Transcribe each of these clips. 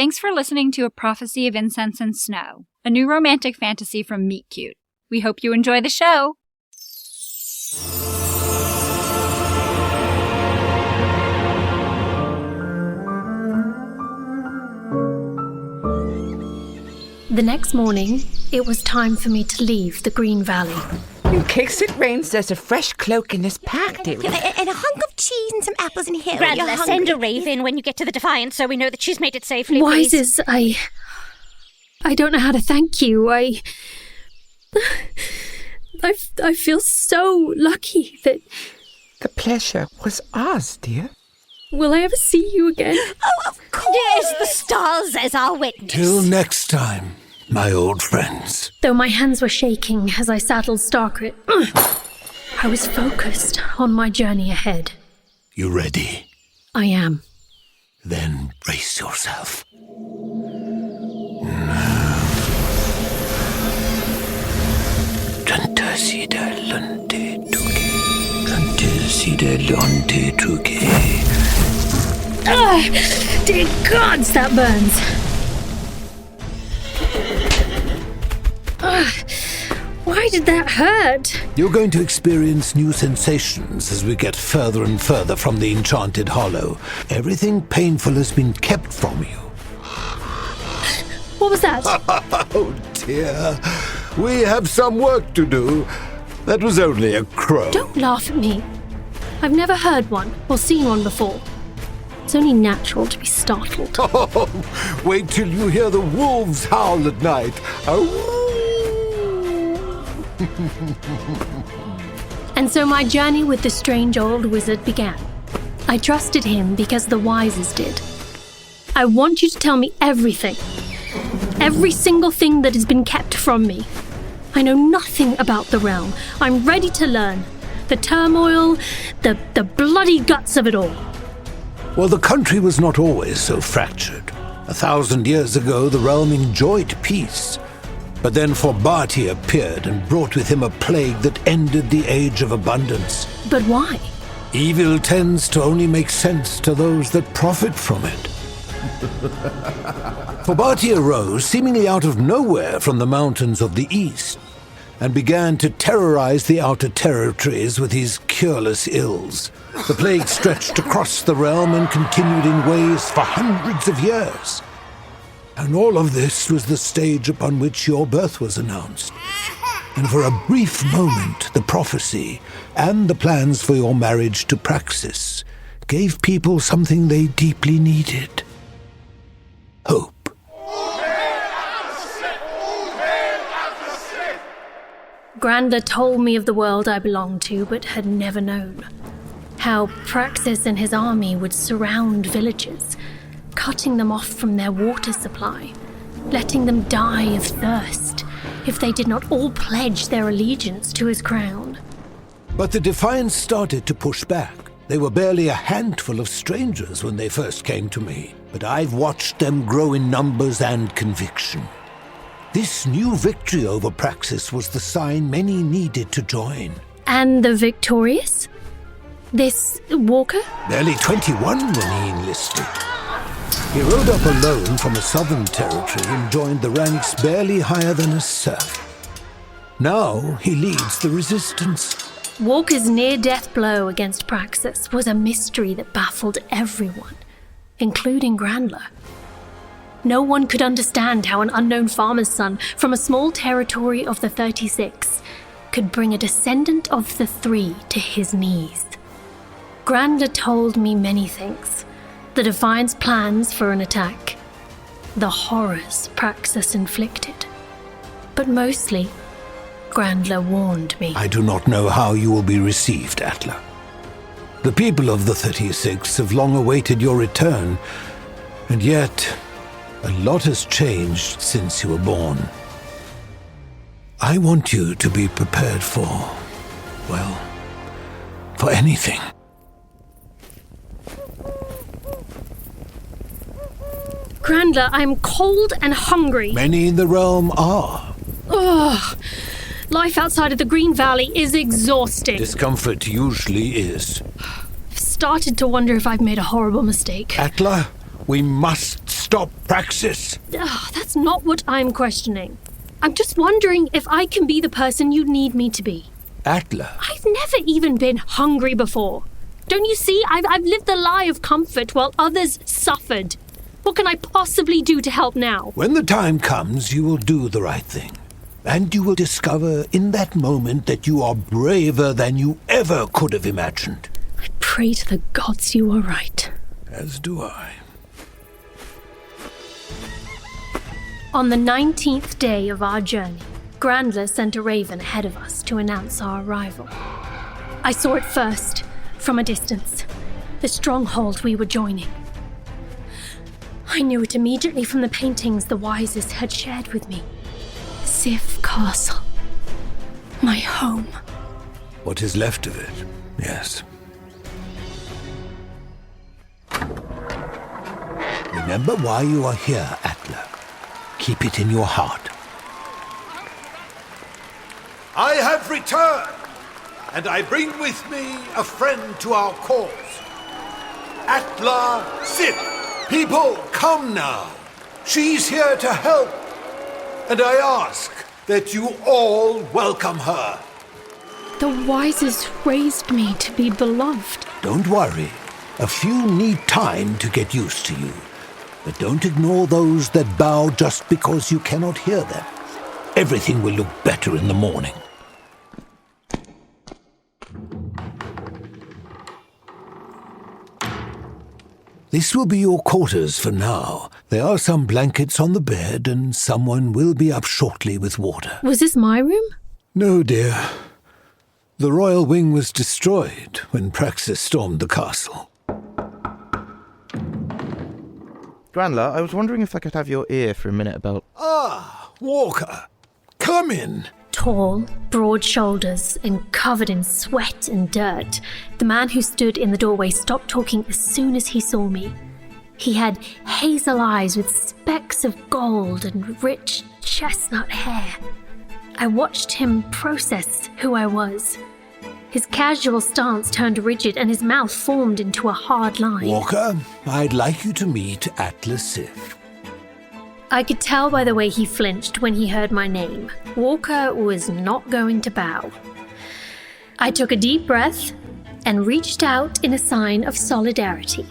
Thanks for listening to A Prophecy of Incense and Snow, a new romantic fantasy from Meet Cute. We hope you enjoy the show. The next morning, it was time for me to leave the Green Valley. In case it rains, there's a fresh cloak in this pack, dearie. And a hunk of cheese and some apples in here. Grandla, send a raven when you get to the Defiants so we know that she's made it safely, Wises, I don't know how to thank you. I feel so lucky that... The pleasure was ours, dear. Will I ever see you again? Oh, of course! Yes, the stars as our witness. Till next time, my old friends. Though my hands were shaking as I saddled Starkrit, I was focused on my journey ahead. You ready? I am. Then brace yourself. Dear gods, that burns. Why did that hurt? You're going to experience new sensations as we get further and further from the Enchanted Hollow. Everything painful has been kept from you. What was that? Oh dear. We have some work to do. That was only a crow. Don't laugh at me. I've never heard one or seen one before. It's only natural to be startled. Oh, wait till you hear the wolves howl at night. And so my journey with the strange old wizard began. I trusted him because the Wises did. I want you to tell me everything. Every single thing that has been kept from me. I know nothing about the realm. I'm ready to learn. The turmoil, the bloody guts of it all. Well, the country was not always so fractured. 1,000 years ago, the realm enjoyed peace. But then Forbati appeared and brought with him a plague that ended the age of abundance. But why? Evil tends to only make sense to those that profit from it. Forbati arose seemingly out of nowhere from the mountains of the east and began to terrorize the outer territories with his cureless ills. The plague stretched across the realm and continued in ways for hundreds of years. And all of this was the stage upon which your birth was announced. And for a brief moment, the prophecy and the plans for your marriage to Praxus gave people something they deeply needed. Hope. Grandla told me of the world I belonged to, but had never known. How Praxus and his army would surround villages, cutting them off from their water supply, letting them die of thirst if they did not all pledge their allegiance to his crown. But the Defiants started to push back. They were barely a handful of strangers when they first came to me, but I've watched them grow in numbers and conviction. This new victory over Praxus was the sign many needed to join. And the victorious? This Walker? Barely 21 when he enlisted. He rode up alone from a southern territory and joined the ranks barely higher than a serf. Now he leads the resistance. Walker's near-death blow against Praxus was a mystery that baffled everyone, including Grandla. No one could understand how an unknown farmer's son from a small territory of the 36 could bring a descendant of the Three to his knees. Grandla told me many things. The Defiant's plans for an attack. The horrors Praxus inflicted. But mostly, Grandla warned me. I do not know how you will be received, Atla. The people of the 36 have long awaited your return, and yet a lot has changed since you were born. I want you to be prepared for, well, for anything. Grandla, I'm cold and hungry. Many in the realm are. Ugh. Life outside of the Green Valley is exhausting. Discomfort usually is. I've started to wonder if I've made a horrible mistake. Atla, we must stop Praxus? That's not what I'm questioning. I'm just wondering if I can be the person you need me to be. Atla. I've never even been hungry before. Don't you see? I've lived the lie of comfort while others suffered. What can I possibly do to help now? When the time comes, you will do the right thing. And you will discover in that moment that you are braver than you ever could have imagined. I pray to the gods you are right. As do I. On the 19th day of our journey, Grandler sent a raven ahead of us to announce our arrival. I saw it first, from a distance, the stronghold we were joining. I knew it immediately from the paintings the Wisest had shared with me. Sif Castle. My home. What is left of it, yes. Remember why you are here, Atla. Keep it in your heart. I have returned, and I bring with me a friend to our cause. Atla Sif. People, come now. She's here to help. And I ask that you all welcome her. The Wisest raised me to be beloved. Don't worry. A few need time to get used to you. But don't ignore those that bow just because you cannot hear them. Everything will look better in the morning. This will be your quarters for now. There are some blankets on the bed, and someone will be up shortly with water. Was this my room? No, dear. The royal wing was destroyed when Praxus stormed the castle. Grandler, I was wondering if I could have your ear for a minute about... Ah, Walker. Come in. Tall, broad shoulders, and covered in sweat and dirt, the man who stood in the doorway stopped talking as soon as he saw me. He had hazel eyes with specks of gold and rich chestnut hair. I watched him process who I was. His casual stance turned rigid and his mouth formed into a hard line. Walker, I'd like you to meet Atla Sif. I could tell by the way he flinched when he heard my name. Walker was not going to bow. I took a deep breath and reached out in a sign of solidarity.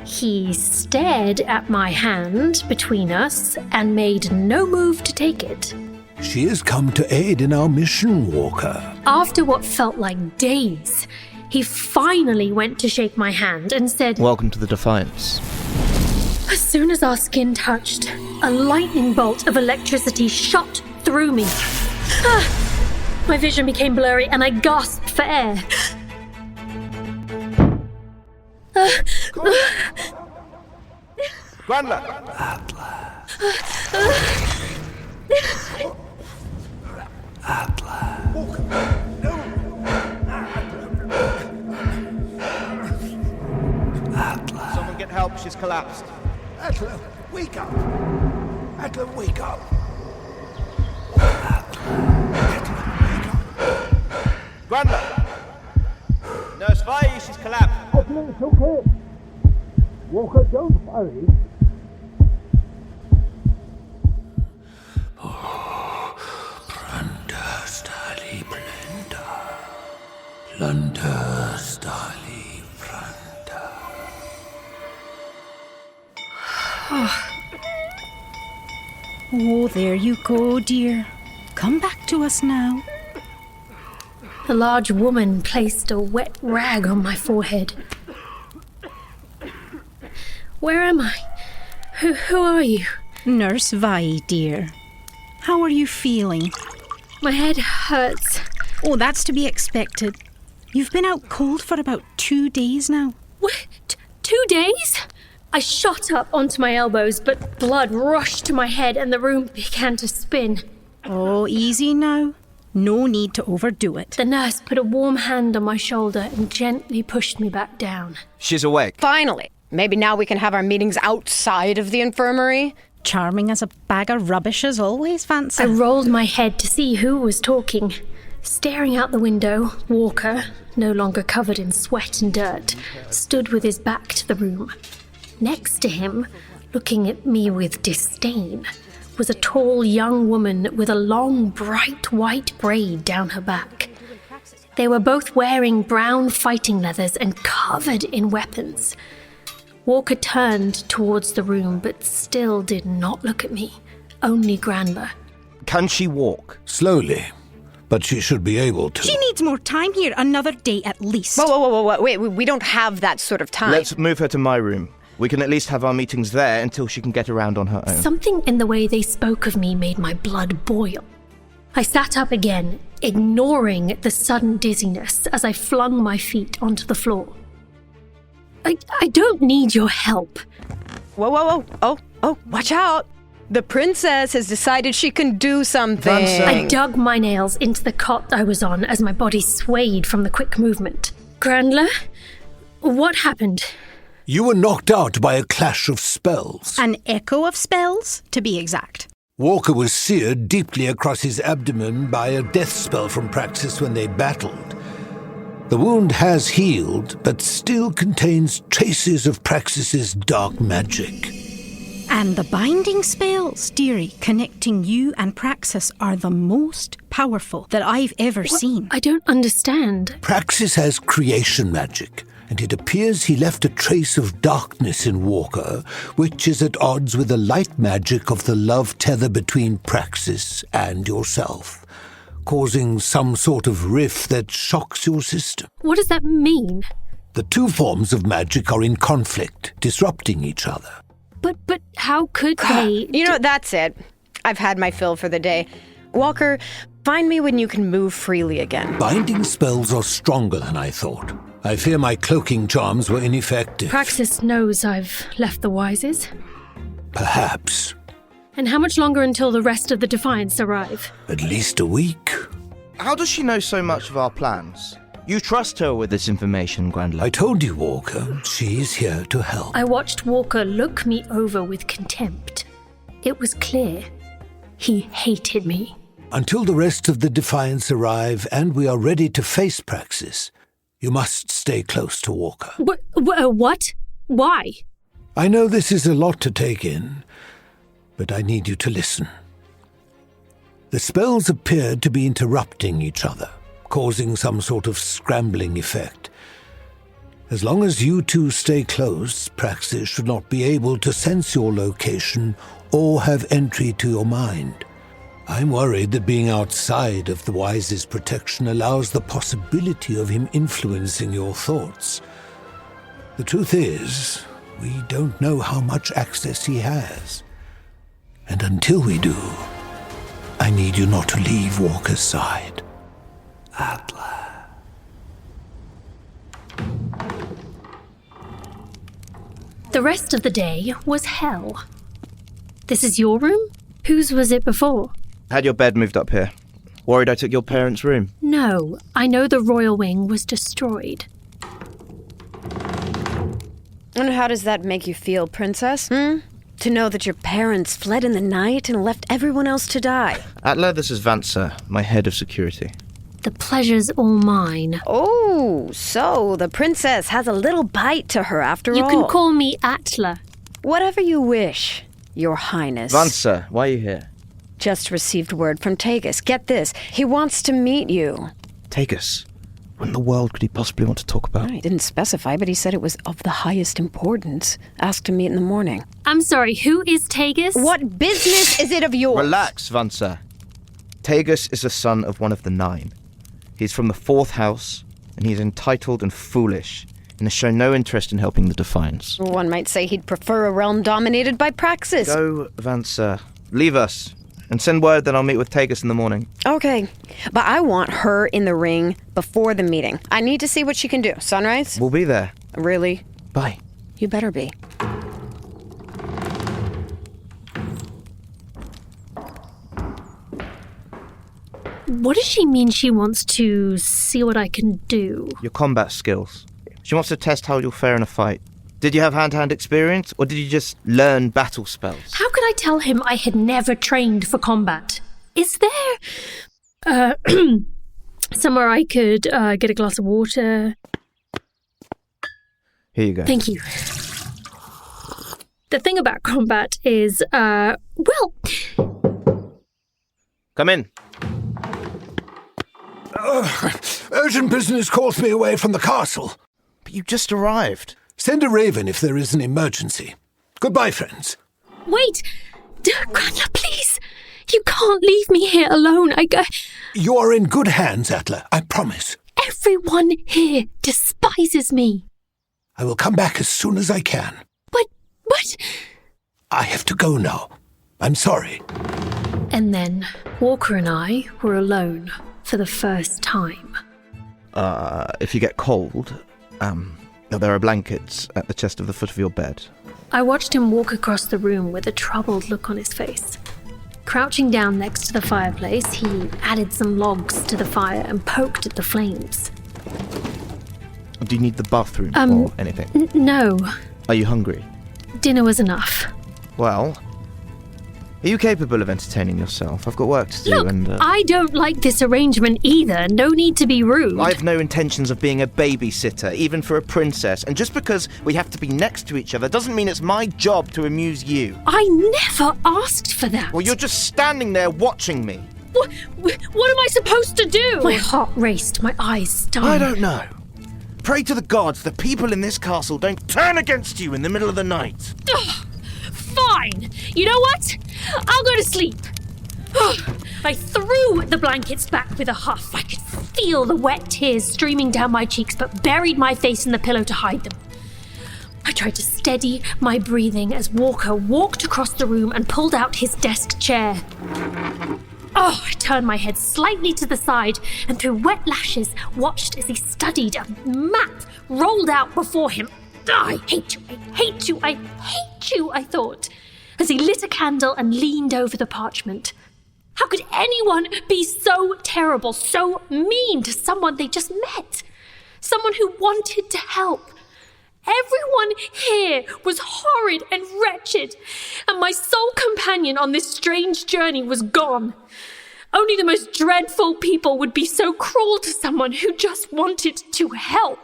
He stared at my hand between us and made no move to take it. She has come to aid in our mission, Walker. After what felt like days, he finally went to shake my hand and said, Welcome to the Defiants. As soon as our skin touched, a lightning bolt of electricity shot through me. My vision became blurry and I gasped for air. Grandler! Atla. Atla. Walker. No. Atla. Someone get help, she's collapsed. Atla, wake up. Atla, wake up. Atla, wake up. Grandler! Nurse Vi, she's collapsed. Atla, it's okay. Walker, don't worry. Landa Stali Franta. Oh, there you go, dear. Come back to us now. The large woman placed a wet rag on my forehead. Where am I? Who are you? Nurse Vi, dear. How are you feeling? My head hurts. Oh, that's to be expected. You've been out cold for about 2 days now. What? 2 days? I shot up onto my elbows, but blood rushed to my head and the room began to spin. Oh, easy now. No need to overdo it. The nurse put a warm hand on my shoulder and gently pushed me back down. She's awake. Finally. Maybe now we can have our meetings outside of the infirmary. Charming as a bag of rubbish as always, Fancy. I rolled my head to see who was talking. Staring out the window, Walker, no longer covered in sweat and dirt, stood with his back to the room. Next to him, Looking at me with disdain was a tall young woman with a long, bright white braid down her back. They were both wearing brown fighting leathers and covered in weapons. Walker turned towards the room, but still did not look at me, only Grandler. Can she walk? Slowly, but she should be able to. She needs more time here, another day at least. Whoa. Wait, we don't have that sort of time. Let's move her to my room. We can at least have our meetings there until she can get around on her own. Something in the way they spoke of me made my blood boil. I sat up again, ignoring the sudden dizziness as I flung my feet onto the floor. I don't need your help. Whoa. Oh, watch out. The princess has decided she can do something. I dug my nails into the cot I was on as my body swayed from the quick movement. Grandler, what happened? You were knocked out by a clash of spells. An echo of spells, to be exact. Walker was seared deeply across his abdomen by a death spell from Praxus when they battled. The wound has healed, but still contains traces of Praxus's dark magic. And the binding spells, dearie, connecting you and Praxus are the most powerful that I've ever seen. I don't understand. Praxus has creation magic, and it appears he left a trace of darkness in Walker, which is at odds with the light magic of the love tether between Praxus and yourself, causing some sort of rift that shocks your system. What does that mean? The two forms of magic are in conflict, disrupting each other. But how could they... You know, that's it. I've had my fill for the day. Walker, find me when you can move freely again. Binding spells are stronger than I thought. I fear my cloaking charms were ineffective. Praxus knows I've left the Wises. Perhaps. And how much longer until the rest of the Defiants arrive? At least a week. How does she know so much of our plans? You trust her with this information, Grandler. I told you, Walker, she's here to help. I watched Walker look me over with contempt. It was clear he hated me. Until the rest of the Defiants arrive and we are ready to face Praxus, you must stay close to Walker. What? Why? I know this is a lot to take in, but I need you to listen. The spells appeared to be interrupting each other, causing some sort of scrambling effect. As long as you two stay close, Praxus should not be able to sense your location or have entry to your mind. I'm worried that being outside of the Wise's protection allows the possibility of him influencing your thoughts. The truth is, we don't know how much access he has. And until we do, I need you not to leave Walker's side. Atla. The rest of the day was hell. This is your room? Whose was it before? Had your bed moved up here. Worried I took your parents' room. No, I know the royal wing was destroyed. And how does that make you feel, princess? To know that your parents fled in the night and left everyone else to die. Atla, this is Vansa, my head of security. The pleasure's all mine. Oh, so the princess has a little bite to her after all. You can call me Atla. Whatever you wish, your highness. Vansa, why are you here? Just received word from Tagus. Get this, he wants to meet you. Tagus? What in the world could he possibly want to talk about? He didn't specify, but he said it was of the highest importance. Asked to meet in the morning. I'm sorry, who is Tagus? What business is it of yours? Relax, Vansa. Tagus is the son of one of the 9. He's from the 4th house, and he's entitled and foolish, and has shown no interest in helping the Defiants. One might say he'd prefer a realm dominated by Praxus. Go, Vansa. Leave us, and send word that I'll meet with Tagus in the morning. Okay, but I want her in the ring before the meeting. I need to see what she can do. Sunrise? We'll be there. Really? Bye. You better be. What does she mean she wants to see what I can do? Your combat skills. She wants to test how you'll fare in a fight. Did you have hand-to-hand experience, or did you just learn battle spells? How could I tell him I had never trained for combat? Is there... somewhere I could get a glass of water? Here you go. Thank you. The thing about combat is, well... Come in. Urgent business calls me away from the castle. But you just arrived. Send a raven if there is an emergency. Goodbye, friends. Wait! Grandla, please! You can't leave me here alone. You are in good hands, Atla, I promise. Everyone here despises me. I will come back as soon as I can. But... I have to go now. I'm sorry. And then Walker and I were alone for the first time. If you get cold, there are blankets at the chest of the foot of your bed. I watched him walk across the room with a troubled look on his face. Crouching down next to the fireplace, he added some logs to the fire and poked at the flames. Do you need the bathroom or anything? No. Are you hungry? Dinner was enough. Well, are you capable of entertaining yourself? I've got work to do. Look, I don't like this arrangement either. No need to be rude. I have no intentions of being a babysitter, even for a princess. And just because we have to be next to each other doesn't mean it's my job to amuse you. I never asked for that. Well, you're just standing there watching me. What am I supposed to do? My heart raced, my eyes stung. I don't know. Pray to the gods the people in this castle don't turn against you in the middle of the night. Ugh, fine. You know what? I'll go to sleep. I threw the blankets back with a huff. I could feel the wet tears streaming down my cheeks, but buried my face in the pillow to hide them. I tried to steady my breathing as Walker walked across the room and pulled out his desk chair. I turned my head slightly to the side and through wet lashes watched as he studied a map rolled out before him. I hate you, I hate you, I hate you, I thought, as he lit a candle and leaned over the parchment. How could anyone be so terrible, so mean to someone they just met? Someone who wanted to help. Everyone here was horrid and wretched, and my sole companion on this strange journey was gone. Only the most dreadful people would be so cruel to someone who just wanted to help.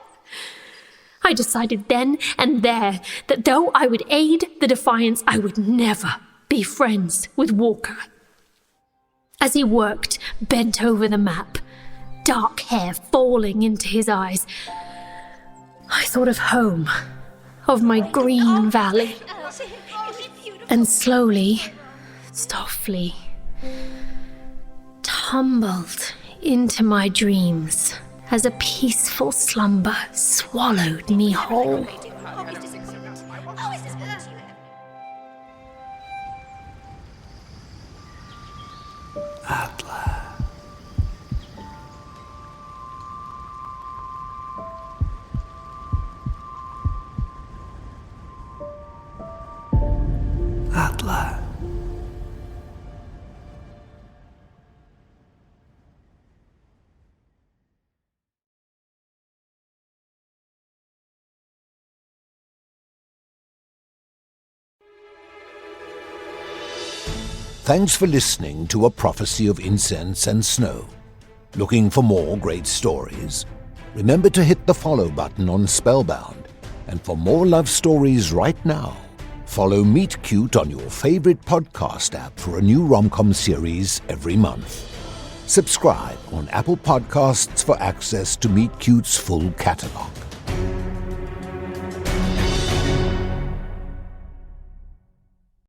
I decided then and there that though I would aid the Defiants, I would never be friends with Walker. As he worked, bent over the map, dark hair falling into his eyes, I thought of home, of my green valley, and slowly, softly, tumbled into my dreams as a peaceful slumber swallowed me whole. Atla. Atla. Thanks for listening to A Prophecy of Incense and Snow. Looking for more great stories? Remember to hit the follow button on Spellbound. And for more love stories right now, follow Meet Cute on your favorite podcast app for a new rom-com series every month. Subscribe on Apple Podcasts for access to Meet Cute's full catalog.